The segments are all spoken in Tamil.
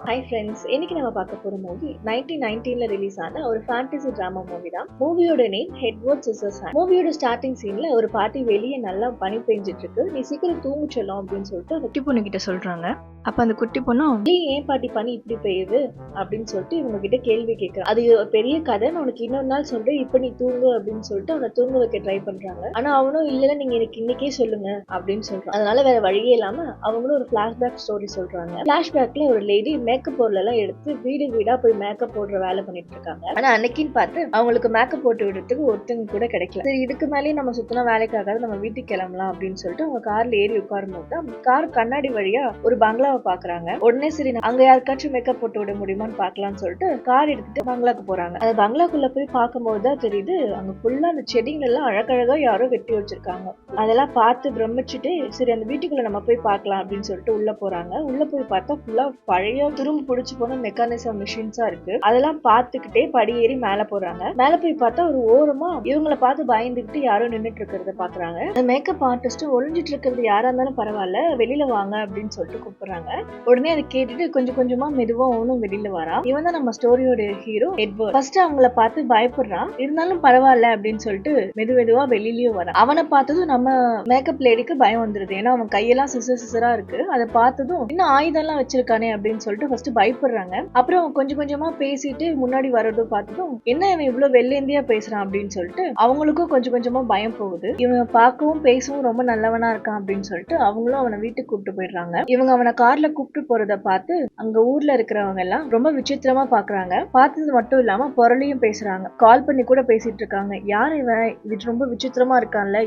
ஹாய் ஃப்ரெண்ட்ஸ், இன்னைக்கு நம்ம பார்க்க போற மூவி 1919ல ரிலீஸ் ஆன ஒரு ஃபேண்டசி டிராமா மூவி தான். மூவியோட நேம் ஹெட்வர்ட் சிசர்ஸ் ஹேண்ட். மூவியோட ஸ்டார்டிங் சீன்ல ஒரு பாட்டி வெளியே நல்லா பனி பெஞ்சிட்டு இருக்கு. நீ சீக்கிரம் தூங்கு செல்லும் அப்படின்னு சொல்லிட்டு அந்த குட்டி பொண்ணு கிட்ட சொல்றாங்க. அப்ப அந்த குட்டி பொண்ணும் ஏன் பாட்டி பனி இப்படி பெய்யுது அப்படின்னு சொல்லிட்டு இவங்க கிட்ட கேள்வி கேட்கறாங்க. அது பெரிய கதை, உனக்கு இன்னொரு நாள் சொல்றேன், இப்ப நீ தூங்கு அப்படின்னு சொல்லிட்டு அவனை தூங்க வைக்க ட்ரை பண்றாங்க. ஆனா அவனும் இல்ல, நீங்க எனக்கு இன்னைக்கே சொல்லுங்க அப்படின்னு சொல்றான். அதனால வேற வழியே இல்லாம அவங்களும் ஒரு பிளாஷ்பேக் ஸ்டோரி சொல்றாங்க. பிளாஷ்பேக்ல ஒரு லேடி மேக்கப் பொருள் எல்லாம் எடுத்து வீடு வீடா போய் மேக்கப் போடுற வேலை பண்ணிட்டு இருக்காங்க. ஆனா அன்னைக்குன்னு பார்த்து அவங்களுக்கு மேக்கப் போட்டு விடுறதுக்கு ஒருத்தங்க கூட கிடைக்கல. சரி, இதுக்கு மேலேயே நம்ம சுத்தினா வேலைக்காகாது, நம்ம வீட்டுக்கு கிளம்பலாம் அப்படின்னு சொல்லிட்டு அவங்க கார்ல ஏறி உட்காரும் போது தான் கார் கண்ணாடி வழியா ஒரு பங்களாவை பாக்குறாங்க. உடனே சரி, அங்க யாருக்காச்சும் மேக்கப் போட்டு விட முடியுமான்னு பாக்கலாம்னு சொல்லிட்டு கார் எடுத்துட்டு பங்களாக்கு போறாங்க. அந்த பங்களாக்குள்ள போய் பார்க்கும்போதுதான் தெரியுது, அங்க ஃபுல்லா அந்த செடிகள் எல்லாம் அழகழகா யாரோ வெட்டி வச்சிருக்காங்க. அதெல்லாம் பார்த்து பிரமிச்சுட்டு சரி அந்த வீட்டுக்குள்ள நம்ம போய் பார்க்கலாம் அப்படின்னு சொல்லிட்டு உள்ள போறாங்க. உள்ள போய் பார்த்தா ஃபுல்லா பழைய துரும்பு புடிச்சு போன மெக்கானிசம் மிஷின்ஸா இருக்கு. அதெல்லாம் பார்த்துக்கிட்டே படி ஏறி மேல போறாங்க. மேல போய் பார்த்தா ஒரு ஓரமா இவங்களை பார்த்து பயந்துகிட்டு யாரோ நின்றுட்டு இருக்கிறத பாக்குறாங்க. அந்த மேக்கப் ஆர்டிஸ்ட் ஒளிஞ்சிட்டு இருக்கிறது யாரா இருந்தாலும் பரவாயில்ல, வெளியில வாங்க அப்படின்னு சொல்லிட்டு கூப்பிடுறாங்க. உடனே அதை கேட்டுட்டு கொஞ்சம் கொஞ்சமா மெதுவா ஒன்னும் வெளியில வரா. இவன் தான் நம்ம ஸ்டோரியோட ஹீரோ எட்வர்ட். ஃபர்ஸ்ட் அவங்கள பார்த்து பயப்படுறான், இருந்தாலும் பரவாயில்ல அப்படின்னு சொல்லிட்டு மெதுவா வெளியிலயும் வரான். அவனை பார்த்ததும் நம்ம மேக்கப் லேடிக்கு பயம் வந்துருது. ஏன்னா அவன் கையெல்லாம் சிசரா இருக்கு. அதை பார்த்ததும் இன்னும் ஆயுதம் எல்லாம் வச்சிருக்கானே அப்படின்னு சொல்லிட்டு ஃபர்ஸ்ட் பயப்படுறாங்க. அப்புறம் கொஞ்சம் கொஞ்சமா பேசிட்டு முன்னாடி வரதும் பார்த்ததும் என்ன இவன் இவ்வளவு வெள்ளேந்தியா பேசுறான் அப்படின்னு சொல்லிட்டு அவங்களுக்கும் கொஞ்சம் கொஞ்சமா பயம் போகுது. இவன் பார்க்கவும் பேசவும் ரொம்ப நல்லவனா இருக்கான் அப்படின்னு சொல்லிட்டு அவங்களும் அவனை வீட்டுக்கு கூப்பிட்டு போயிடுறாங்க. இவங்க அவனை கார்ல கூப்பிட்டு போறத பார்த்து அங்க ஊர்ல இருக்கிறவங்க எல்லாம் ரொம்ப விசித்திரமா பாக்குறாங்க. பார்த்தது மட்டும் இல்லாம பொருளையும் பேசுறாங்க. கால் பண்ணி கூட பேசிட்டு இருக்காங்க. யார் இவன், இது ரொம்ப விசித்திரமா இருக்கான்ல,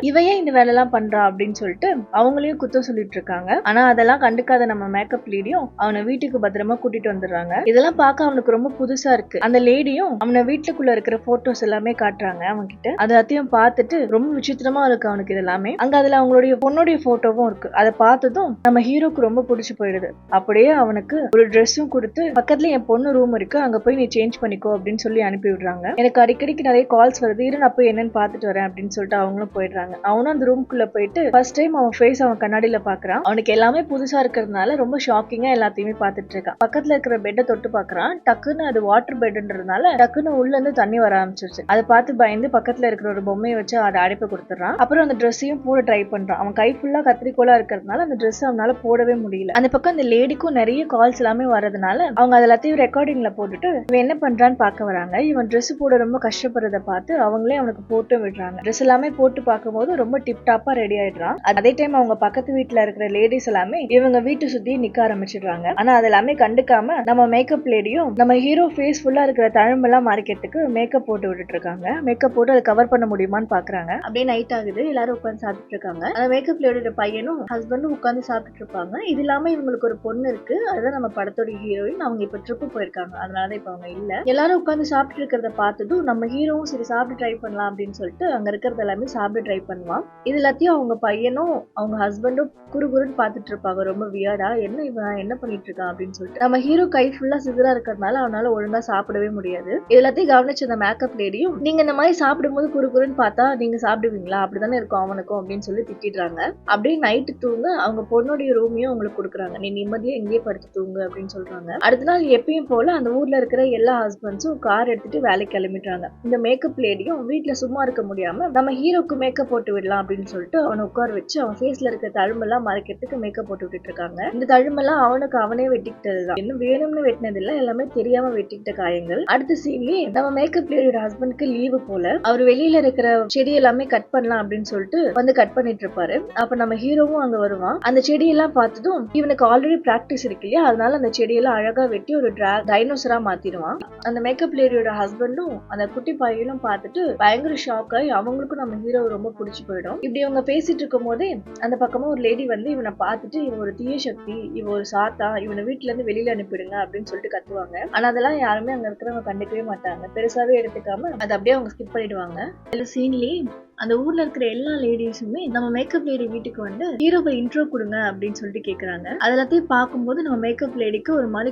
இவன் ஏன் இந்த வேலை எல்லாம் பண்றா அப்படின்னு சொல்லிட்டு அவங்களையும் குத்தம் சொல்லிட்டு இருக்காங்க. ஆனா அதெல்லாம் கண்டுக்காத நம்ம மேக்கப் லேடியும் அவனை வீட்டுக்கு பத்திரமா கூட்டிட்டு வந்துடுறாங்க. இதெல்லாம் பார்க்க அவனுக்கு ரொம்ப புதுசா இருக்கு. அந்த லேடியும் அவனை வீட்டுக்குள்ள இருக்கிற போட்டோஸ் எல்லாமே காட்டுறாங்க அவன் கிட்ட. அதத்தையும் பார்த்துட்டு ரொம்ப விசித்திரமா இருக்கு அவனுக்கு இதெல்லாமே. அங்க அதுல அவங்களுடைய பொண்ணுடைய போட்டோவும் இருக்கு. அதை பார்த்ததும் நம்ம ஹீரோக்கு ரொம்ப பிடிச்சு போயிடுது. அப்படியே அவனுக்கு ஒரு ட்ரெஸ்ஸும் கொடுத்து பக்கத்துல என் பொண்ணு ரூம் இருக்கு, அங்க போய் நீ சேஞ்ச் பண்ணிக்கோ அப்படின்னு சொல்லி அனுப்பி விடுறாங்க. எனக்கு அடிக்கடிக்கு நிறைய கால்ஸ் வருது, இரு நான் போய் என்னன்னு பார்த்துட்டு வரேன் அப்படின்னு சொல்லிட்டு அவங்களும் போயிடுறாங்க. அவனும் அந்த ரூம்குள்ள போயிட்டு ஃபர்ஸ்ட் டைம் அவன் ஃபேஸ் அவன் கண்ணாடியில பாக்குறான். அவனுக்கு எல்லாமே புதுசா இருக்கிறதுனால ரொம்ப ஷாக்கிங்கா எல்லாத்தையுமே பார்த்துட்டு இருக்கான். பக்கத்துல இருக்கிற பெட்டை தொட்டு பாக்குறான். டக்குன்னு அது வாட்டர் பெட்ன்றதுனால டக்குன்னு உள்ள இருந்து தண்ணி வர ஆரம்பிச்சிருச்சு. அதை பார்த்து பயந்து பக்கத்துல இருக்கிற ஒரு பொம்மையை வச்சு அதை அடைப்பை கொடுத்துறான். அப்புறம் அந்த ட்ரெஸ்ஸையும் போட ட்ரை பண்றான். அவன் கை ஃபுல்லா கத்திரிக்கோலா இருக்கிறதுனால அந்த ட்ரெஸ் அவனால போடவே முடியல. அந்த பக்கம் அந்த லேடிக்கும் நிறைய கால்ஸ் எல்லாமே வரதுனால அவங்க அது எல்லாத்தையும் ரெக்கார்டிங்ல போட்டுட்டு இவன் என்ன பண்றான்னு பார்க்க வராங்க. இவன் ட்ரெஸ் போட ரொம்ப கஷ்டப்படுறத பார்த்து அவங்களே அவனுக்கு போட்டு விடுறாங்க. ட்ரெஸ் எல்லாமே போட்டு பார்க்கும்போது ரொம்ப டிப் டாப்பா ரெடி ஆயிடுறான். அதே டைம் அவங்க பக்கத்து வீட்டுல இருக்கிற லேடிஸ் எல்லாமே இவங்க வீட்டு சுத்தி நிக்க ஆரம்பிச்சிடுறாங்க. ஆனா அது எல்லாமே கண்டுக்காம நம்ம மேக்கப் லேடியும் நம்ம ஹீரோ ஃபேஸ் ஃபுல்லா இருக்கிற தழும்பெல்லாம் மறைக்கிறதுக்கு மேக்கப் போட்டு விட்டுட்டு இருக்காங்க. மேக்கப் போட்டு அதை கவர் பண்ண முடியுமான்னு பாக்குறாங்க. அப்படியே நைட் ஆகுது, எல்லாரும் உட்காந்து சாப்பிட்டு இருக்காங்க. அந்த மேக்கப் லேடியோட பையனும் ஹஸ்பண்டும் உட்காந்து சாப்பிட்டு இருப்பாங்க. இது இல்லாம இவங்களுக்கு ஒரு பொண்ணு இருக்கு, அதுதான் நம்ம படத்தோட ஹீரோயின். அவங்க இப்ப ட்ரிப்பு போயிருக்காங்க, அதனாலதான் இப்ப அவங்க இல்ல. எல்லாரும் உட்காந்து சாப்பிட்டு இருக்கிறத பார்த்ததும் நம்ம ஹீரோவும் சரி சாப்பிட்டு ட்ரை பண்ணலாம் அப்படின்னு சொல்லிட்டு அங்க இருக்கிறது எல்லாமே சாப்பிட்டு ட்ரை பண்ணுவான். இது எல்லாத்தையும் அவங்க பையனும் அவங்க ஹஸ்பண்டும் குறுகுறுன்னு பாத்துட்டு இருப்பாங்க. ரொம்ப வியர்டா, என்ன இவன் என்ன பண்ணிட்டு இருக்கான் அப்படின்னு சொல்லிட்டு. நம்ம ஹீரோ கை ஃபுல்லா சிதறா இருக்கிறதுனால அவனால ஒழுங்கா சாப்பிடவே முடியாது. எல்லாத்தையும் கவனிச்ச அந்த மேக்கப் லேடியும் நீங்க இந்த மாதிரி சாப்பிடும்போது குறுகுறுன்னு பார்த்தா நீங்க சாப்பிடுவீங்களா, அப்படிதானே இருக்கும் அவனுக்கும் அப்படின்னு சொல்லி திட்டிடுறாங்க. அப்படியே நைட்டு தூங்க அவங்க பொண்ணுடைய ரூமையும் அவங்களுக்கு கொடுக்குறாங்க. நீ நிம்மதியா எங்கேயே படுத்து தூங்கு அப்படின்னு சொல்றாங்க. அடுத்த நாள் எப்பயும் போல அந்த ஊர்ல இருக்கிற எல்லா ஹஸ்பண்ட்ஸும் கார் எடுத்துட்டு வேலைக்கு கிளம்பிடுறாங்க. இந்த மேக்கப் லேடியும் வீட்டுல சும்மா இருக்க முடியாம நம்ம ஹீரோக்கு மேக்கப் போட்டு விடலாம் அப்படின்னு சொல்லிட்டு அவனை உட்கார வச்சு அவன் ஃபேஸ்ல இருக்க தழும்பெல்லாம் மறைக்கிறதுக்கு மேக்கப் போட்டு விட்டுட்டு இருக்காங்க. இந்த தழும்பெல்லாம் அவனுக்கு அவனே வெட்டிக்கிட்டதுதான், இன்னும் வேணும்னு வெட்டினது இல்ல, எல்லாமே தெரியாம வெட்டிக்கிட்ட காயங்கள். அடுத்த சீன்லயே நம்ம மேக்கப் லேடியோட ஹஸ்பண்டுக்கு லீவு போல, அவர் வெளியில இருக்கிற செடி எல்லாமே கட் பண்ணலாம் அப்படின்னு சொல்லிட்டு வந்து கட் பண்ணிட்டு இருப்பாரு. அப்ப நம்ம ஹீரோவும் அங்க வருவான். அந்த செடியெல்லாம் பார்த்ததும் இவனுக்கு ஆல்ரெடி பிராக்டிஸ் இருக்கு இல்லையா, அதனால அந்த செடியெல்லாம் அழகா வெட்டி ஒரு டைனோசரா மாத்திடுவான். அந்த மேக்கப் லேடியோட ஹஸ்பண்டும் அந்த குட்டி பையனும் பார்த்துட்டு பயங்கர ஷாக் ஆகி அவங்களுக்கும் நம்ம ஹீரோ ரொம்ப பிடிச்சு போயிடும். இப்படி அவங்க பேசிட்டு இருக்கும் போதே அந்த பக்கமா ஒரு லேடி வந்து இவனை பார்த்துட்டு இவன் ஒரு தீய சக்தி, இவன் ஒரு சாத்தா, இவனை வீட்டுல இருந்து வெளியில அனுப்பிடுங்க அப்படின்னு சொல்லிட்டு கத்துவாங்க. ஆனா அதெல்லாம் யாருமே அங்க இருக்கிறவங்க கண்டுக்கவே மாட்டாங்க, பெருசாவே எடுத்துக்காம அதை அப்படியே அவங்க ஸ்கிப் பண்ணிடுவாங்க. இந்த சீன்லயே அந்த ஊர்ல இருக்கிற எல்லா லேடிஸுமே நம்ம மேக்கப் லேடி வீட்டுக்கு வந்து ஹீரோவை இன்ட்ரோ கொடுங்க அப்படின்னு சொல்லிட்டு கேக்குறாங்க. அதெல்லாத்தையும் பார்க்கும்போது நம்ம மேக்கப் லேடிக்கு ஒரு மாதிரி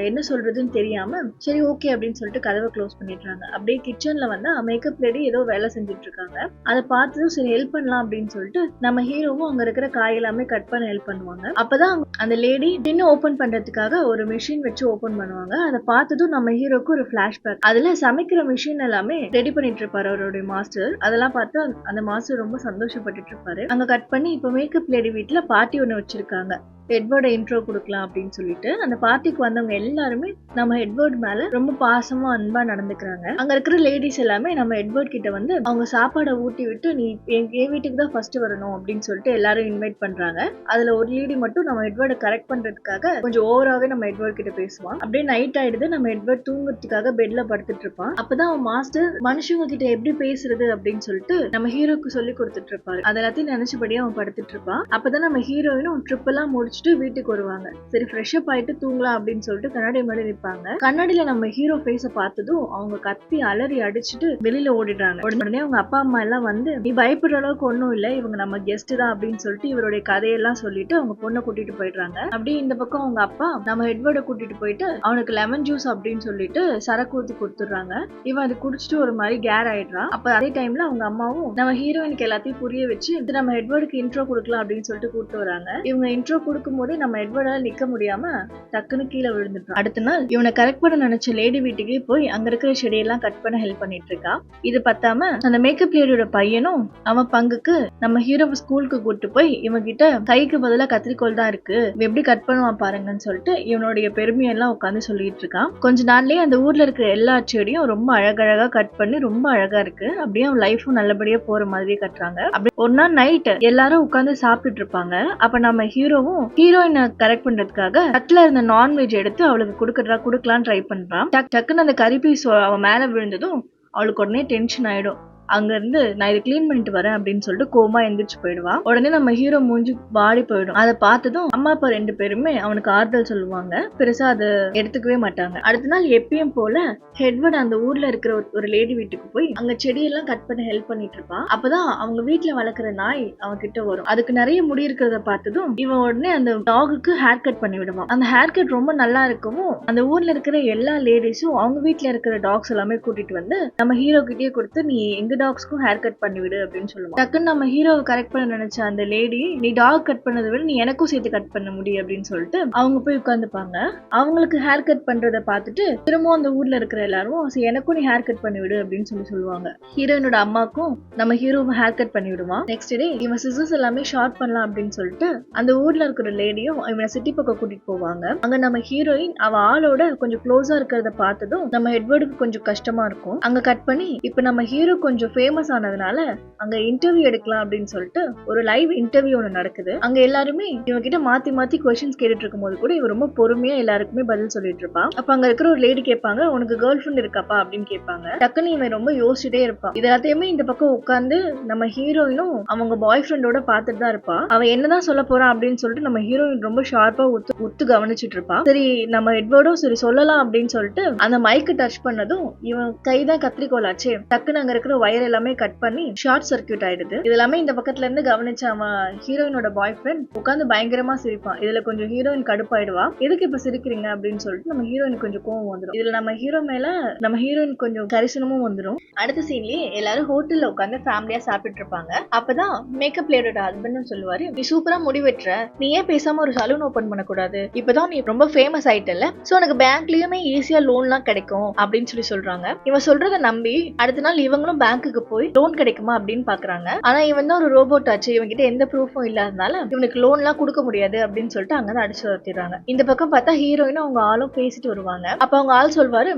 என்ன சொல்றதுன்னு தெரியாம சரி ஓகே அப்படின்னு சொல்லிட்டு கதவை க்ளோஸ் பண்ணிடுறாங்க. அப்படியே கிச்சன்ல வந்து மேக்கப் லேடி ஏதோ வேலை செஞ்சுட்டு இருக்காங்க. அதை பார்த்ததும் சரி ஹெல்ப் பண்ணலாம் அப்படின்னு சொல்லிட்டு நம்ம ஹீரோவும் அங்க இருக்கிற காய் எல்லாமே கட் பண்ண ஹெல்ப் பண்ணுவாங்க. அப்பதான் அந்த லேடி டின்னு ஓபன் பண்றதுக்காக ஒரு மிஷின் வச்சு ஓபன் பண்ணுவாங்க. அதை பார்த்ததும் நம்ம ஹீரோக்கு ஒரு பிளாஷ்பேக். அதுல சமைக்கிற மிஷின் எல்லாமே ரெடி பண்ணிட்டு இருப்பாரு அவருடைய மாஸ்டர். அதெல்லாம் பார்த்து அந்த மாஸ்டர் ரொம்ப சந்தோஷப்பட்டுட்டு இருப்பாரு. அங்க கட் பண்ணி இப்ப மேக்கப் லேடி வீட்டுல பார்ட்டி ஒண்ணு வச்சிருக்காங்க. எட்வர்ட இன்ட்ரோ கொடுக்கலாம் அப்படின்னு சொல்லிட்டு அந்த பார்ட்டிக்கு வந்தவங்க எல்லாருமே நம்ம எட்வர்ட் மேல ரொம்ப பாசமா அன்பா நடந்துக்கிறாங்க. அங்க இருக்கிற லேடிஸ் எல்லாமே நம்ம எட்வர்ட் கிட்ட வந்து அவங்க சாப்பாடை ஊட்டி விட்டு நீ என் வீட்டுக்கு தான் ஃபர்ஸ்ட் வரணும் அப்படின்னு சொல்லிட்டு எல்லாரும் இன்வைட் பண்றாங்க. அதுல ஒரு லேடி மட்டும் நம்ம எட்வர்டை கரெக்ட் பண்றதுக்காக கொஞ்சம் ஓவராவே நம்ம எட்வர்ட் கிட்ட பேசுவான். அப்படியே நைட் ஆயிடுது. நம்ம எட்வர்ட் தூங்குறதுக்காக பெட்ல படுத்துட்டு இருப்பான். அப்பதான் அவன் மாஸ்டர் மனுஷங்க கிட்ட எப்படி பேசுறது அப்படின்னு சொல்லிட்டு நம்ம ஹீரோக்கு சொல்லி கொடுத்துட்டு இருப்பாரு. அதெல்லாத்தையும் நினைச்சபடியே அவன் படுத்துட்டு இருப்பான். அப்பதான் நம்ம ஹீரோயினும் ட்ரிப் எல்லாம் முடிச்சுட்டு வீட்டுக்கு வருவாங்க. சரி ஃப்ரெஷ் அப் ஆயிட்டு தூங்கலாம் அப்படின்னு சொல்லிட்டு கண்ணாடி முன்னாடி நிற்பாங்க. கண்ணாடியில நம்ம ஹீரோ ஃபேஸ பார்த்ததும் அவங்க கத்தி அலறி அடிச்சுட்டு வெளியில ஓடிடுறாங்க. உடனே அவங்க அப்பா அம்மா எல்லாம் வந்து நீ பயப்படுற அளவுக்கு ஒன்னும் இல்ல, இவங்க நம்ம கெஸ்ட் தான் அப்படின்னு சொல்லிட்டு இவருடைய கதையெல்லாம் சொல்லிட்டு அவங்க பொண்ணை கூட்டிட்டு போயிடுறாங்க. அப்படியே இந்த பக்கம் அவங்க அப்பா நம்ம எட்வர்ட கூட்டிட்டு போயிட்டு அவனுக்கு லெமன் ஜூஸ் அப்படின்னு சொல்லிட்டு சரக்கு ஊத்தி கொடுத்துடுறாங்க. இவன் அது குடிச்சிட்டு ஒரு மாதிரி கேர் ஆயிடுறான். அப்ப அதே டைம்ல அவங்க அம்மாவும் நம்ம ஹீரோயினுக்கு எல்லாத்தையும் புரிய வச்சு நம்ம எட்வர்டுக்கு இன்ட்ரோ கொடுக்கலாம் அப்படின்னு சொல்லிட்டு கூப்பிட்டு வராங்க. இவங்க இன்ட்ரோ கொடுக்கும் போதே நம்ம எட்வர்டால நிக்க முடியாம டக்குன்னு கீழே விழுந்துட்டான். அடுத்த நாள் இவனை கரெக்ட் பண்ண நினைச்ச லேடி வீட்டுக்கு போய் அங்க இருக்கிற செடியெல்லாம் கட் பண்ண ஹெல்ப் பண்ணிட்டு இருக்கா. இது பத்தாம அந்த மேக்கப் லேடியோட பையனும் அவன் பங்குக்கு நம்ம ஹீரோவை ஸ்கூலுக்கு கூட்டு போய் இவன் கிட்ட கைக்கு பதிலா கத்திரிக்கோள் தான் இருக்கு, எப்படி கட் பண்ணுவான் பாருங்கன்னு சொல்லிட்டு இவனுடைய பெருமையெல்லாம் உட்காந்து சொல்லிட்டு இருக்கான். கொஞ்ச நாள்லயே அந்த ஊர்ல இருக்கிற எல்லா செடியும் ரொம்ப அழகழகா கட் பண்ணி ரொம்ப அழகா இருக்கு. அப்படியே அவன் லைஃபும் நல்லபடியா போற மாதிரி கட்டுறாங்க. அப்படி ஒரு நாள் நைட் எல்லாரும் உட்காந்து சாப்பிட்டுட்டு இருப்பாங்க. அப்ப நம்ம ஹீரோவும் ஹீரோயினை கரெக்ட் பண்றதுக்காக தட்டுல இருந்த நான்வெஜ் எடுத்து அவளுக்கு கொடுக்கலான்னு ட்ரை பண்றான். டக்குன்னு அந்த கறி பீஸ் அவன் மேல விழுந்ததும் அவளுக்கு உடனே டென்ஷன் ஆயிடும். அங்க இருந்து நான் இதை கிளீன் பண்ணிட்டு வரேன் அப்படின்னு சொல்லிட்டு கோமா எந்திரிச்சு போயிடுவான். உடனே நம்ம ஹீரோ மூஞ்சி வாடி போயிடும். அதை பார்த்ததும் அம்மா அப்பா 2 பேருமே அவனுக்கு ஆறுதல் சொல்லுவாங்க. பெருசா அதை எடுத்துக்கவே மாட்டாங்க. அடுத்த நாள் எப்பயும் போல எட்வர்ட் அந்த ஊர்ல இருக்கிற ஒரு லேடி வீட்டுக்கு போய் அங்க செடியெல்லாம் கட் பண்ண ஹெல்ப் பண்ணிட்டு இருப்பான். அப்பதான் அவங்க வீட்டுல வளர்க்குற நாய் அவன் கிட்ட வரும். அதுக்கு நிறைய முடி இருக்கிறத பார்த்ததும் இவன் உடனே அந்த டாகுக்கு ஹேர் கட் பண்ணி விடுவான். அந்த ஹேர் கட் ரொம்ப நல்லா இருக்கவும் அந்த ஊர்ல இருக்கிற எல்லா லேடிஸும் அவங்க வீட்டுல இருக்கிற டாக்ஸ் எல்லாமே கூட்டிட்டு வந்து நம்ம ஹீரோ கிட்டே கொடுத்து நீ எங்க டாக்ஸ்க்கும் ஹேர் கட் பண்ணி விடு அப்படின்னு சொல்லுவாங்க. டக்குன்னு நம்ம ஹீரோவை கரெக்ட் பண்ண நினைச்ச அந்த லேடி நீ டாக் கட் பண்ணதை விட நீ எனக்கும் சேர்த்து கட் பண்ண முடியும் அப்படின்னு சொல்லிட்டு அவங்க போய் உட்காந்துப்பாங்க. அவங்களுக்கு ஹேர் கட் பண்றதை பார்த்துட்டு திரும்பவும் அந்த ஊர்ல இருக்கிற எல்லாரும் எனக்கும் நீ ஹேர் கட் பண்ணி விடு அப்படின்னு சொல்லுவாங்க. ஹீரோயினோட அம்மாக்கும் நம்ம ஹீரோவை ஹேர் கட் பண்ணி விடுவான். நெக்ஸ்ட் டே இவன் சிசர்ஸ் எல்லாமே ஷார்ட் பண்ணலாம் அப்படின்னு சொல்லிட்டு அந்த ஊர்ல இருக்கிற லேடியும் இவனை சிட்டி பக்கம் கூட்டிட்டு போவாங்க. அங்க நம்ம ஹீரோயின் அவ ஆளோட கொஞ்சம் க்ளோஸா இருக்கிறத பார்த்ததும் நம்ம எட்வர்டுக்கு கொஞ்சம் கஷ்டமா இருக்கும். அங்க கட் பண்ணி இப்ப நம்ம ஹீரோ கொஞ்சம் ஃபேமஸ் ஆனதுனால அங்க இன்டர்வியூ எடுக்கலாம் அப்படின்னு சொல்லிட்டு ஒரு லைவ் இன்டர்வியூ ஒன்று நடக்குது. அங்க எல்லாருமே இவங்க கிட்ட மாத்தி மாத்தி கொஸ்டின்ஸ் கேட்டுட்டு இருக்கும் போது கூட இவ ரொம்ப பொறுமையா எல்லாருக்குமே பதில் சொல்லிட்டு இருப்பான். அப்ப அங்க இருக்கிற ஒரு லேடி கேட்பாங்க உனக்கு கேர்ள் ஃப்ரெண்ட் இருக்காப்பா அப்படின்னு கேட்பாங்க. டக்குன்னு இவன் ரொம்ப யோசிச்சுட்டே இருப்பான். இது எல்லாத்தையுமே இந்த பக்கம் உட்கார்ந்து நம்ம ஹீரோயினும் அவங்க பாய் ஃப்ரெண்டோட பாத்துட்டு தான் இருப்பா. அவன் என்னதான் சொல்ல போறான் அப்படின்னு சொல்லிட்டு நம்ம ஹீரோயின் ரொம்ப ஷார்ப்பா உத்து கவனிச்சுட்டு இருப்பான். சரி நம்ம எட்வர்டும் சரி சொல்லலாம் அப்படின்னு சொல்லிட்டு அந்த மைக்கு டச் பண்ணதும் இவன் கைதான் கத்திரிக்கோலாச்சே டக்குன்னு அங்க இருக்கிற வயர் எல்லாமே கட் பண்ணி ஷார்ட் சர்க்கியூட் ஆயிடுது. இதெல்லாமே இந்த பக்கத்துல இருந்து கவனிச்ச அவன் ஹீரோயினோட பாய் ஃப்ரெண்ட் உட்காந்து பயங்கரமா சிரிப்பான். இதுல கொஞ்சம் ஹீரோயின் கடுப்பாயிடுவா. எதுக்கு இப்ப சிரிக்கிறீங்க அப்படின்னு சொல்லிட்டு நம்ம ஹீரோயின் கொஞ்சம் கோவம் வந்துடும். இதுல நம்ம ஹீரோ மேல நம்ம ஹீரோயின் கொஞ்சம் கரிசனமும் வந்துடும். அடுத்த சீன்லயே எல்லாரும் ஹோட்டல்ல உட்காந்து ஃபேமிலியா சாப்பிட்டு இருப்பாங்க. அப்பதான் மேக்கப் லேடியோட ஹஸ்பண்டும் சொல்லுவாரு நீ சூப்பரா முடிவெட்டுற, நீ ஏன் பேசாம ஒரு சலூன் ஓபன் பண்ணக்கூடாது, இப்பதான் நீ ரொம்ப ஃபேமஸ் ஆயிட்டல, சோ உனக்கு பேங்க்லயுமே ஈஸியா லோன்லாம் கிடைக்கும் அப்படின்னு சொல்றாங்க. இவன் சொல்றதை நம்பி அடுத்த நாள் இவங்களும் பேங்க்குக்கு போய் லோன் கிடைக்குமா அப்படின்னு பாக்குறாங்க. ஆனா இவன் தான் ஒரு ரோபோட் ஆச்சு, இவன் கிட்ட எந்த ப்ரூஃபும் இல்லாதனால இவனுக்கு லோன் எல்லாம் கொடுக்க முடியாது அப்படின்னு சொல்லிட்டு அங்கதான் அடிச்சு வச்சிடுறாங்க. இந்த பக்கம் பார்த்தா ஹீரோயினும் அவங்க ஆளும் பேசிட்டு வருவாங்க. அப்ப அவங்க ஆள் சொல்வாரு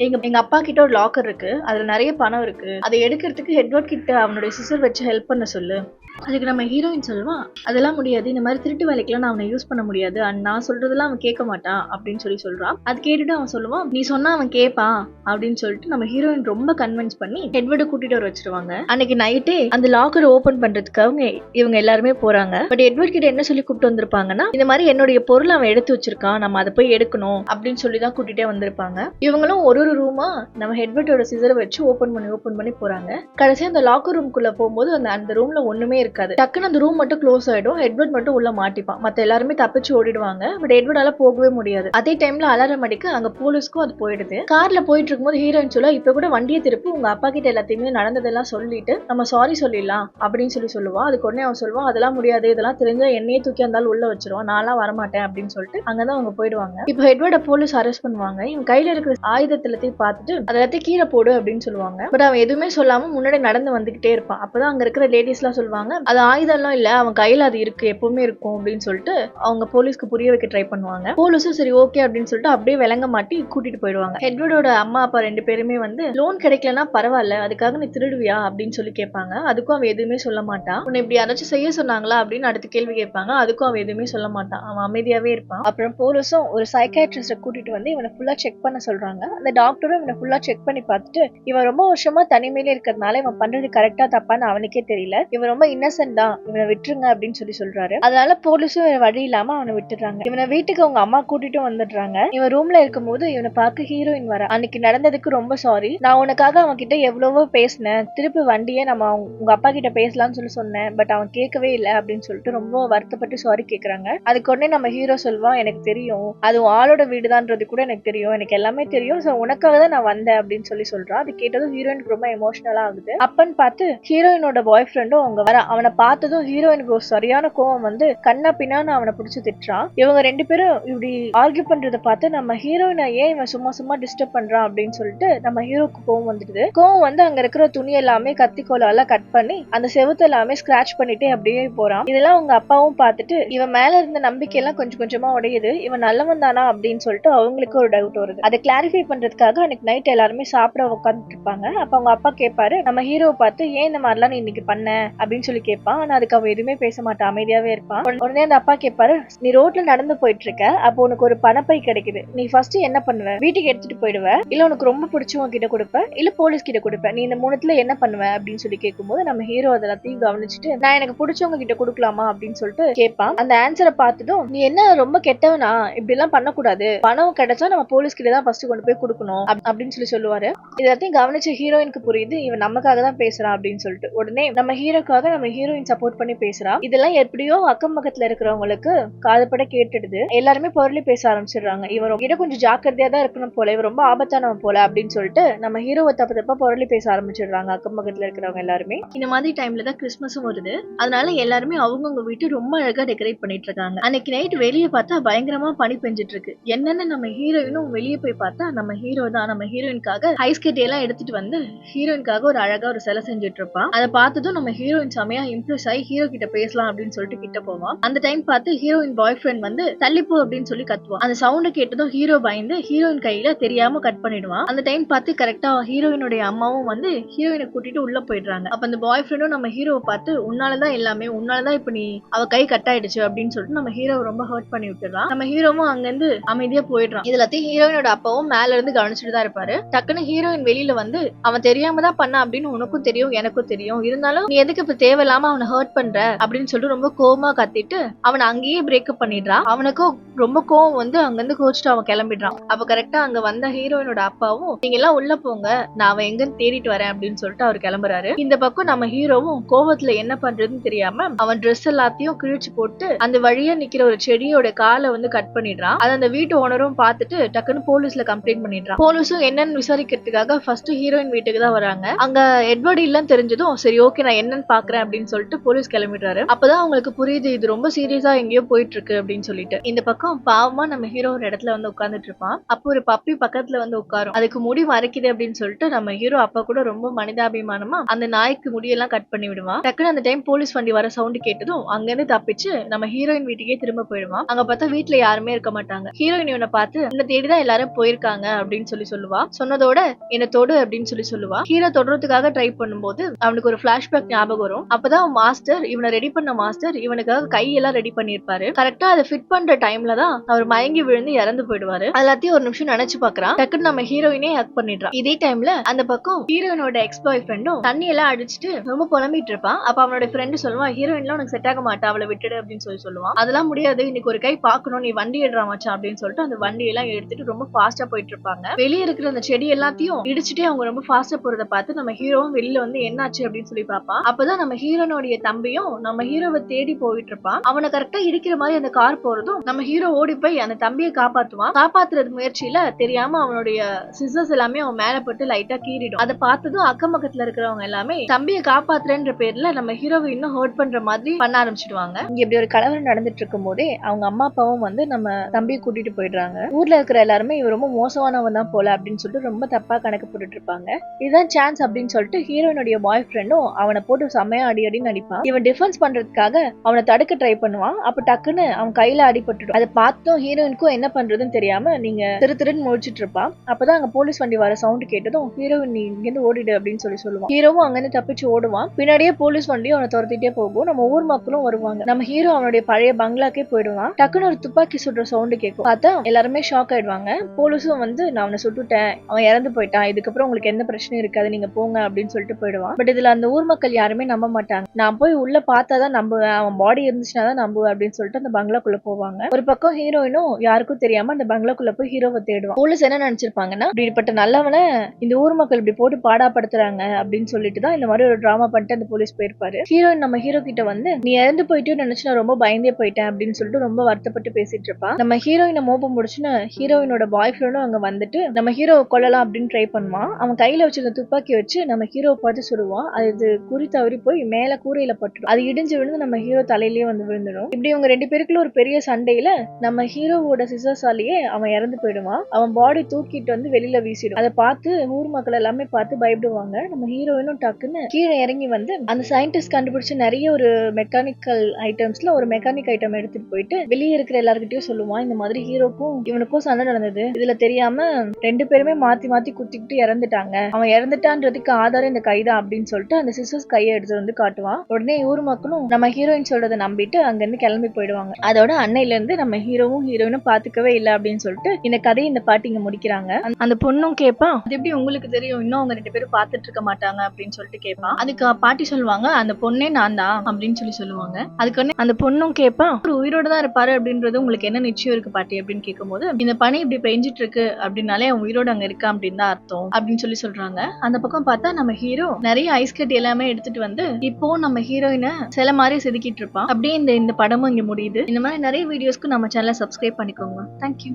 எங்க அப்பா கிட்ட ஒரு லாக்கர் இருக்கு, அதுல நிறைய பணம் இருக்கு, அதை எடுக்கிறதுக்கு எட்வர்ட் கிட்ட அவனுடைய சிசர் வச்சு ஹெல்ப் பண்ண சொல்லு. அதுக்கு நம்ம ஹீரோயின் சொல்லுவான் அதெல்லாம் முடியாது, இந்த மாதிரி திருட்டு வேலைக்கெல்லாம் நான் அவனை யூஸ் பண்ண முடியாது, நான் சொல்றதெல்லாம் அவன் கேட்க மாட்டான் அப்படின்னு சொல்றான். அது கேட்டுட்டு அவன் சொல்லுவான் நீ சொன்னா அவன் கேட்பான் அப்படின்னு சொல்லிட்டு நம்ம ஹீரோயின் ரொம்ப கன்வின்ஸ் பண்ணி எட்வர்டை கூட்டிட்டு வர வச்சிருவாங்க. அன்னைக்கு நைட்டே அந்த லாக்கர் ஓபன் பண்றதுக்கு இவங்க எல்லாருமே போறாங்க. பட் எட்வர்ட் கிட்ட என்ன சொல்லி கூப்பிட்டு வந்திருப்பாங்கன்னா இந்த மாதிரி என்னுடைய பொருள் அவன் எடுத்து வச்சிருக்கான், நம்ம அதை போய் எடுக்கணும் அப்படின்னு சொல்லிதான் கூட்டிட்டே வந்திருப்பாங்க. இவங்களும் ஒரு ஒரு ரூமா நம்ம ஹெட்வர்டோட சிசரை வச்சு ஓபன் பண்ணி போறாங்க. கடைசியா அந்த லாக்கர் ரூம்குள்ள போகும்போது அந்த ரூம்ல ஒண்ணுமே இருக்காது. டக்குன்னு அந்த ரூம் மட்டும் க்ளோஸ் ஆயிடும். எட்வர்ட் மட்டும் உள்ள மாட்டிப்பான். மத்த எல்லாருமே தப்பிச்சு ஓடிடுவாங்க. பட் எட்வர்டால போகவே முடியாது. அதே டைம்ல அலாரம் அடிக்க அங்க போலீஸ்க்கும் அது போயிடுது. கார்ல போயிட்டு இருக்கும்போது ஹீரோயின் சொல்ல, இப்ப கூட வண்டியை திருப்பி உங்க அப்பா கிட்ட எல்லாத்தையுமே நடந்ததெல்லாம் சொல்லிட்டு நம்ம சாரி சொல்லிடலாம் அப்படின்னு சொல்லுவா. அதுக்கு உடனே அவன் சொல்லுவான், அதெல்லாம் முடியாது, இதெல்லாம் தெரிஞ்சா என்னையே தூக்கி இருந்தாலும் உள்ள வச்சிருவான், நான்லாம் வரமாட்டேன் அப்படின்னு சொல்லிட்டு அங்கதான் அவங்க போயிடுவாங்க. இப்போ எட்வர்ட போலீஸ் அரெஸ்ட் பண்ணுவாங்க. இவன் கையில இருக்கிற ஆயுதத்திலத்தையும் பார்த்துட்டு அதெல்லாத்தையும் கீழே போடு அப்படின்னு சொல்லுவாங்க. பட் அவன் எதுவுமே சொல்லாம முன்னாடி நடந்து வந்துகிட்டே இருப்பான். அப்பதான் அங்க இருக்கிற லேடிஸ் எல்லாம் சொல்லுவாங்க, அது ஆயுதம் எல்லாம் இல்ல, அவன் கையில அது இருக்கு, எப்பவுமே இருக்கும் அப்படின்னு சொல்லிட்டு அவங்க போலீஸ்க்கு புரிய வைக்க ட்ரை பண்ணுவாங்க. போலீஸும் சரி ஓகே அப்படின்னு சொல்லிட்டு அப்படியே விளங்க மாட்டி கூட்டிட்டு போயிடுவாங்க. எட்வர்டோட அம்மா அப்பா 2 பேருமே வந்து லோன் கிடைக்கலன்னா பரவாயில்ல, அதுக்காக நீ திருடுவியா அப்படின்னு சொல்லி கேட்பாங்க. அதுக்கும் அவன் எதுவுமே சொல்ல மாட்டான். உன்னை இப்படி யாராச்சும் செய்ய சொன்னாங்களா அப்படின்னு அடுத்த கேள்வி கேட்பாங்க. அதுக்கும் அவன் எதுவுமே சொல்ல மாட்டான். அவன் அமைதியாவே இருப்பான். அப்புறம் போலீஸும் ஒரு சைக்காட்ரிஸ்ட கூட்டிட்டு வந்து இவனை ஃபுல்லா செக் பண்ண சொல்றாங்க. அந்த டாக்டரும் இவனை ஃபுல்லா செக் பண்ணி பார்த்துட்டு, இவன் ரொம்ப வருஷமா தனிமையில இருக்கிறதுனால இவன் பண்றது கரெக்டா தப்பான்னு அவனுக்கே தெரியல, இவன் ரொம்ப இன்னசென்ட் தான், இவனை விட்டுருங்க அப்படின்னு சொல்றாரு. அதனால போலீஸும் வழி இல்லாம அவனை விட்டுறாங்க. இவனை வீட்டுக்கு அவங்க அம்மா கூட்டிட்டும் வந்துடுறாங்க. இவன் ரூம்ல இருக்கும் போது இவனை பார்க்க ஹீரோயின் வர, அன்னைக்கு நடந்ததுக்கு ரொம்ப சாரி, நான் உனக்காக அவன் கிட்ட எவ்வளவோ பேசினேன், திருப்பி வண்டியே நம்ம உங்க அப்பா கிட்ட பேசலாம்னு சொன்னேன், பட் அவன் கேட்கவே இல்லை அப்படின்னு சொல்லிட்டு ரொம்ப வருத்தப்பட்டு சாரி கேக்குறாங்க. அதுக்கு உடனே நம்ம ஹீரோ சொல்வான், எனக்கு தெரியும், அது ஆளோட வீடுதான்றது கூட எனக்கு தெரியும், எனக்கு எல்லாமே தெரியும், சோ உனக்காக தான் நான் வந்தேன் அப்படின்னு சொல்றான். அது கேட்டதும் ஹீரோயினுக்கு ரொம்ப எமோஷனலா ஆகுது. அப்பன்னு பார்த்து ஹீரோயினோட பாய் ஃப்ரெண்டும் அவங்க வர, அவனை பார்த்ததும் ஹீரோயினுக்கு ஒரு சரியான கோவம் வந்து கண்ணா பின்னான்னு அவனை பிடிச்சு திட்டுறான். இவங்க 2 பேரும் இப்படி ஆர்கியூ பண்றதை பார்த்து நம்ம ஹீரோயினை ஏன் இவன் சும்மா டிஸ்டர்ப் பண்றான் அப்படின்னு சொல்லிட்டு நம்ம ஹீரோக்கு கோவம் வந்துடுது. கோவம் வந்து அங்க இருக்கிற துணி எல்லாமே கத்திக்கோலால கட் பண்ணி அந்த செவுத்து எல்லாமே ஸ்கிராச் பண்ணிட்டே அப்படியே போறான். இதெல்லாம் அவங்க அப்பாவும் பார்த்துட்டு இவன் மேல இருந்த நம்பிக்கை எல்லாம் கொஞ்சம் கொஞ்சமா உடையுது, இவன் நல்லவன் தானா அப்படின்னு சொல்லிட்டு அவங்களுக்கு ஒரு டவுட் வருது. அதை கிளாரிஃபை பண்றதுக்காக அன்னைக்கு நைட் எல்லாருமே சாப்பிட உட்காந்துட்டு இருப்பாங்க. அப்ப அவங்க அப்பா கேட்பாரு, நம்ம ஹீரோவை பார்த்து, ஏன் இந்த மாதிரிலாம் நீ இன்னைக்கு பண்ண அப்படின்னு சொல்லி கேட்பான். ஆனா அதுக்கு அவன் எதுவுமே பேச மாட்டான், அமைதியாவே இருப்பான். உடனே அந்த அப்பா கேட்பாரு, நீ ரோட்ல நடந்து போயிட்டு இருக்க, அப்போ உனக்கு ஒரு பணப்பை கிடைக்குது, நீ ஃபர்ஸ்ட் என்ன பண்ணுவ, வீட்டுக்கு எடுத்துட்டு போயிடுவ, இல்ல உனக்கு ரொம்ப பிடிச்சவங்க கிட்ட கொடுப்ப, இல்ல போலீஸ் கிட்ட கொடுப்ப, நீ இந்த 3த்துல என்ன பண்ணுவ அப்படின்னு சொல்லி கேட்கும்போது நம்ம ஹீரோ அதெல்லாத்தையும் கவனிச்சுட்டு, நான் எனக்கு பிடிச்சவங்க கிட்ட கொடுக்கலாமா அப்படின்னு சொல்லிட்டு கேட்பான். அந்த ஆன்சரை பார்த்ததும், நீ என்ன ரொம்ப கெட்டவனா, இப்படி எல்லாம் பண்ணக்கூடாது, பணம் கிடைச்சா நம்ம போலீஸ் கிட்ட தான் ஃபர்ஸ்ட் கொண்டு போய் கொடுக்கணும் அப்படின்னு சொல்லுவாரு. இதெல்லாத்தையும் கவனிச்ச ஹீரோயினுக்கு புரியுது, இவன் நமக்காக தான் பேசுறான் அப்படின்னு சொல்லிட்டு. உடனே நம்ம ஹீரோக்காக நம்ம ஹீரோயின் சப்போர்ட் பண்ணி பேசுறா. இதெல்லாம் எப்படியோ அக்கம் பக்கத்துல இருக்கிறவங்களுக்கு காதுபட கேட்டுடுது. எல்லாருமே பொருளி பேச ஆரம்பிச்சிடுறாங்க. இவன் கொஞ்சம் ஜாக்கிரதையா தான் இருக்கணும் போல, இவன் ரொம்ப ஆபத்தானவன் போல அப்படின்னு சொல்லிட்டு நம்ம ஹீரோவை தப்பா பொருளி பேச ஆரம்பிச்சிடுறாங்க அக்கம் பக்கத்துல இருக்கிறவங்க எல்லாருமே. இந்த மாதிரி டைம்ல தான் கிறிஸ்மஸும் வருது. அதனால எல்லாருமே அவங்கவுங்க வீட்டு ரொம்ப அழகா டெக்கரேட் பண்ணிட்டு இருக்காங்க. அன்னைக்கு நைட் வெளியே பார்த்தா பயங்கரமா பனி பெஞ்சிட்டு இருக்கு. என்னன்னு நம்ம ஹீரோயினும் வெளியே போய் பார்த்தா நம்ம ஹீரோ தான் நம்ம ஹீரோயினுக்காக ஐஸ் கட்டி எல்லாம் எடுத்துட்டு வந்து ஹீரோயினுக்காக ஒரு அழகா ஒரு சிலை செஞ்சுட்டு இருப்பான். அதை பார்த்ததும் நம்ம ஹீரோயின் செமையா இம்ப்ரெஸ் ஆகி ஹீரோ கிட்ட பேசலாம் அப்படின்னு சொல்லிட்டு கிட்ட போவான். அந்த டைம் பார்த்து ஹீரோயின் பாய் ஃப்ரெண்ட் வந்து தள்ளிப்போ அப்படின்னு சொல்லி கத்துவான். அந்த சவுண்ட் கேட்டதும் ஹீரோ பயந்து ஹீரோயின் கையில தெரியாம கட் பண்ணிடுவான். அந்த டைம் பார்த்து கரெக்டா ஹீரோயினுடைய அம்மாவும் வந்து ஹீரோயினை கூட்டிட்டு உள்ள போயிடுறாங்க. அப்ப அந்த பாய் ஃப்ரெண்டும் நம்ம ஹீரோவை பார்த்து, உன்னாலதான் எல்லாமே, உன்னாலதான் இப்ப நீ அவ கை கட் ஆயிடுச்சு அப்படின்னு சொல்லிட்டு நம்ம ஹீரோ ரொம்ப ஹர்ட் பண்ணி விட்டுறான். நம்ம ஹீரோவும் அங்க இருந்து அமைதியா போயிடுறான். இதுலத்தையும் ஹீரோயினோட அப்பாவும் மேல இருந்து கவனிச்சுட்டு தான் இருப்பாரு. டக்குன்னு ஹீரோயின் வெளியில வந்து, அவன் தெரியாம தான் பண்ண அப்படின்னு உனக்கும் தெரியும் எனக்கும் தெரியும், இருந்தாலும் நீ எதுக்கு இப்ப தேவையில்லாம அவனை ஹர்ட் பண்ற அப்படின்னு சொல்லிட்டு ரொம்ப கோவமா கத்திட்டு அவனை அங்கேயே பிரேக்கப் பண்ணிடுறான். அவனுக்கும் ரொம்ப கோவம் வந்து அங்க இருந்து கோச்சிட்டு அவன் கிளம்பிடுறான். அப்ப கரெக்டா அங்க வந்த ஹீரோயினோட அப்பாவும், நீங்க எல்லாம் உள்ள போங்க, நான் அவன் எங்கன்னு தேடிட்டு வரேன் அப்படின்னு சொல்லிட்டு அவர் கிளம்புறாரு. இந்த பக்கம் நம்ம ஹீரோவும் கோவத்துல என்ன பண்றதுன்னு தெரியாம அவன் ட்ரெஸ் எல்லாத்தையும் கிழிச்சு போட்டு அந்த வழியா நிக்கிற ஒரு செடியோட காலை வந்து கட் பண்ணிடுறான். அது அந்த வீட்டு ஓனரும் பார்த்துட்டு டக்குன்னு போலீஸ்ல கம்ப்ளைண்ட் பண்ணிடுறான். போலீஸும் என்னன்னு விசாரிக்கிறதுக்காக ஃபர்ஸ்ட் ஹீரோயின் வீட்டுக்கு தான் வராங்க. அங்க எட்வர்ட் இல்லன்னு தெரிஞ்சதும், சரி ஓகே நான் என்னன்னு பாக்குறேன் அப்படின்னு சொல்லிட்டு போலீஸ் கிளம்பிடுறாரு. அப்பதான் அவங்களுக்கு புரியுது இது ரொம்ப சீரியஸா எங்கேயோ போயிட்டு இருக்கு அப்படின்னு சொல்லிட்டு. இந்த பக்கம் பாவமா நம்ம ஹீரோ ஒரு இடத்துல வந்து உட்கார்ந்துட்டு இருப்பான். அப்போ ஒரு பப்பி பக்கத்துல வந்து உட்காரும். அதுக்கு முடி மறைக்குது அப்படின்னு சொல்லிட்டு நம்ம ஹீரோ அப்பா கூட ரொம்ப மனிதாபிமானமா அந்த நாய்க்கு முடியெல்லாம் கட் பண்ணி விடுவான். டக்குன்னு அந்த டைம் போலீஸ் வண்டி வர சவுண்ட் கேட்டதும் அங்க இருந்து தப்பிச்சு நம்ம ஹீரோயின் வீட்டுக்கே திரும்ப போயிடுவான். அங்க பார்த்தா வீட்டுல யாருமே இருக்க மாட்டாங்க. ஹீரோயின் இவனை பார்த்து, இந்த தேடிதான் எல்லாரும் போயிருக்காங்க அப்படின்னு சொல்லுவா. சொன்னதோட என்ன தொடு அப்படின்னு சொல்லுவா. ஹீரோ தொடர்றதுக்காக ட்ரை பண்ணும்போது அவனுக்கு ஒரு பிளாஷ்பேக் ஞாபகம் வரும். அப்பதான் மாஸ்டர், இவனை ரெடி பண்ண மாஸ்டர் இவனுக்காக கையெல்லாம் ரெடி பண்ணிருப்பாரு. கரெக்டா அதை ஃபிட் பண்ற டைம்ல தான் அவர் மயங்கி விழுந்து இறந்து போயிடுவாரு. எல்லாத்தையும் ஒரு நிமிஷம் நினைச்சு பாக்குறான். டக்குன்னு நம்ம ஹீரோயினே ஹக் பண்ணிடுறான். இதே டைம்ல அந்த பக்கம் ஹீரோயினோட எக்ஸ் பாய் ஃப்ரெண்டும் தண்ணி எல்லாம் அடிச்சுட்டு ரொம்ப புலம்பிட்டு இருப்பான். அப்ப அவனோட ஃப்ரெண்டு சொல்லுவான், ஹீரோயின்லாம் உனக்கு செட் ஆக மாட்டா, அவளை விட்டுடு அப்படின்னு சொல்லுவான். அதெல்லாம் முடியாது, இன்னைக்கு ஒரு கை பாக்கணும், நீ வண்டி எடுறா மச்சான் அப்படின்னு சொல்லிட்டு அந்த வண்டி எல்லாம் எடுத்துட்டு ரொம்ப ஃபாஸ்டா போயிட்டு இருப்பாங்க. வெளியே இருக்கிற அந்த செடி எல்லாத்தையும் இடிச்சுட்டே அவங்க ரொம்ப ஃபாஸ்டா போறத பார்த்து நம்ம ஹீரோவும் வெளியில வந்து என்னாச்சு அப்படின்னு சொல்லி பாப்பான். அப்பதான் நம்ம ஹீரோனுடைய தம்பியும் நம்ம ஹீரோவை தேடி போயிட்டு இருப்பான். அவனை கரெக்டா இடிக்கிற மாதிரி அந்த கார் போறதும் நம்ம ஹீரோ ஓடி போய் அந்த தம்பியை காப்பாத்துவான். காப்பாத்துறது முயற்சியில தெரியாம அவனுடைய சிசர்ஸ் எல்லாமே அவன் மேல போட்டு லைட்டா கீறிடும். அதை பார்த்ததும் அக்கம் பக்கத்துல இருக்கிறவங்க எல்லாமே தம்பியை காப்பாத்துறேன்ற பேர்ல நம்ம ஹீரோவை இன்னும் ஹர்ட் பண்ற மாதிரி பண்ண ஆரம்பிச்சிடுவாங்க. இங்க இப்படி ஒரு கலவரம் நடந்துட்டு இருக்கும் போதே அவங்க அம்மா அப்பாவும் வந்து நம்ம தம்பியை கூட்டிட்டு போயிடுறாங்க. ஊர்ல இருக்கிற எல்லாருமே இவர் ரொம்ப மோசமானவன் தான் போல அப்படின்னு சொல்லிட்டு ரொம்ப தப்பா கணக்கு போட்டுட்டு இருப்பாங்க. இதுதான் சான்ஸ் அப்படின்னு சொல்லிட்டு ஹீரோனுடைய பாய் ஃப்ரெண்டும் அவனை போட்டு செம்மையா அடி அடின்னு அடிப்பான். இவன் டிஃபென்ஸ் பண்றதுக்காக அவனை தடுக்க ட்ரை பண்ணுவான். அப்ப டக்குன்னு அவன் கையில அடிபட்டுடும். அதை பார்த்தும் ஹீரோயினுக்கும் என்ன பண்றதுன்னு தெரியாம நீங்க திருன்னு முழிச்சிட்டு இருப்பான். அப்பதான் அங்க போலீஸ் வண்டி வர சவுண்ட் கேட்டதும் ஹீரோயின் நீ இங்கிருந்து ஓடிடு அப்படின்னு சொல்லுவான். ஹீரோவும் அங்கிருந்து தப்பிச்சு ஓடுவான். பின்னாடியே போலீஸ் வண்டியும் அவனை துரத்திட்டே போகும். நம்ம ஊர் மக்களும் வருவாங்க. நம்ம ஹீரோ அவனுடைய பழைய பங்களாக்கே போயிடுவான். டக்குன்னு ஒரு துப்பாக்கி சுடுற சவுண்ட் கேட்கும். பார்த்தா எல்லாருமே ஷாக் ஆயிடுவாங்க. போலீஸும் வந்து நான் அவனை சுட்டுட்டேன், அவன் இறந்து போயிட்டான், இதுக்கப்புறம் உங்களுக்கு எந்த பிரச்சனையும் இருக்காது, நீங்க போங்க அப்படின்னு சொல்லிட்டு போயிடுவான். பட் இதுல அந்த ஊர் மக்கள் யாருமே நம்ப மாட்டாங்க. நான் போய் உள்ள பார்த்தாதான் நம்புவேன், அவன் பாடி இருந்துச்சுன்னா தான் நம்புவேன் அப்படின்னு சொல்லிட்டு அந்த பங்களாக்குள்ள போவாங்க. ஒரு பக்கம் ஹீரோயினும் யாருக்கும் தெரியாம அந்த பங்களாக்குள்ள போய் ஹீரோவை தேடுவான். போலீஸ் என்ன நினைச்சிருப்பாங்கன்னா இப்படிப்பட்ட நல்லவனை இந்த ஊர் மக்கள் இப்படி போட்டு பாடாப்படுத்துறாங்க அப்படின்னு சொல்லிட்டு தான் இந்த மாதிரி ஒரு டிராமா பண்ணிட்டு அந்த போலீஸ் போயிருப்பாரு. ஹீரோயின் நம்ம ஹீரோ கிட்ட வந்து நீ இறந்து போயிட்டு நினைச்சு நான் ரொம்ப பயந்தே போயிட்டேன் அப்படின்னு சொல்லிட்டு ரொம்ப வருத்தப்பட்டு பேசிட்டு இருப்பான். நம்ம ஹீரோயினை மோப்பம் முடிச்சுன்னு ஹீரோயினோட பாய் ஃப்ரெண்டும் அங்க வந்துட்டு நம்ம ஹீரோ கொல்லலாம் அப்படின்னு ட்ரை பண்ணுவான். அவன் கையில வச்சிருந்த துப்பாக்கி வச்சு நம்ம ஹீரோவை பார்த்து சுடுவான். அது குறி தவறி போய் மேல கூரையில பட்டுடும். அது இடிஞ்சு விழுந்து நம்ம ஹீரோ தலையிலேயே வந்து விழுந்துடும். இப்படி இவங்க ரெண்டு பேருக்குள்ள ஒரு பெரிய சண்டையில நம்ம ஹீரோவோட சிசர்ஸாலேயே அவன் இறந்து போயிடுவான். அவன் பாடி தூக்கிட்டு வந்து வெளியில வீசிடும். அதை பார்த்து ஊர் மக்கள் எல்லாமே பார்த்து பயப்படுவாங்க. நம்ம ஹீரோயினும் டக்குன்னு கீழே இறங்கி வந்து அந்த சயின்டிஸ்ட் கண்டுபிடிச்ச நிறைய ஒரு மெக்கானிக்கல் ஐட்டம்ஸ்ல ஒரு மெக்கானிக் ஐட்டம் எடுத்துட்டு போயிட்டு வெளியே இருக்கிற எல்லார்கிட்டயும் சொல்லுவான். இந்த மாதிரி ஹீரோக்கும் இவனுக்கும் சண்டை நடந்தது, இதுல தெரியாம ரெண்டு பேருமே மாத்தி மாத்தி குத்திக்கிட்டு இறந்துட்டாங்க, அவன் இறந்துட்டான்றதுக்கு ஆதாரம் இந்த கைதான் அப்படின்னு சொல்லிட்டு அந்த சிசர்ஸ் கையை எடுத்து வந்து காட்டுவான். உடனே ஊர் மக்களும் நம்ம ஹீரோயின் சொல்றதை நம்பிட்டு அங்க இருந்து கிளம்பி போயிடுவாங்க. அதோட அன்னையில இருந்து நம்ம ஹீரோவும் ஹீரோயினும் பாத்துக்கவே இல்லை அப்படின்னு சொல்லிட்டு இந்த கதையை இந்த பாட்டி இங்க முடிக்கிறாங்க. அந்த பொண்ணும் கேட்பான் அது எப்படி உங்களுக்கு தெரியும், இன்னும் அவங்க ரெண்டு பேரும் பாத்துட்டு இருக்க மாட்டாங்க அப்படின்னு சொல்லிட்டு கேட்பான். அதுக்கு பாட்டி சொல்லுவாங்க அந்த பொண்ணே நான் தான் அப்படின்னு சொல்லுவாங்க. அதுக்கு அந்த பொண்ணும் கேட்பான் ஒரு உயிரோட தான் இருப்பாரு அப்படின்றது உங்களுக்கு என்ன நிச்சயம் இருக்கு பாட்டி அப்படின்னு கேட்கும்போது இந்த பனி இப்படி பெஞ்சிட்டு இருக்கு அப்படின்னாலே அவன் உயிரோட அங்க இருக்கா அப்படின்னு தான் அர்த்தம் அப்படின்னு சொல்றாங்க. அந்த பக்கம் பார்த்தா நம்ம ஹீரோ நிறைய ஐஸ் கட்டி எல்லாமே எடுத்துட்டு வந்து இப்போ நம்ம ஹீரோயினை சில மாதிரி செதுக்கிட்டு இருப்பான். அப்படியே இந்த படமும் இங்க முடியுது. இந்த மாதிரி நிறைய வீடியோஸ்க்கு நம்ம சேனலை சப்ஸ்கிரைப் பண்ணிக்கோங்க. தேங்க்யூ.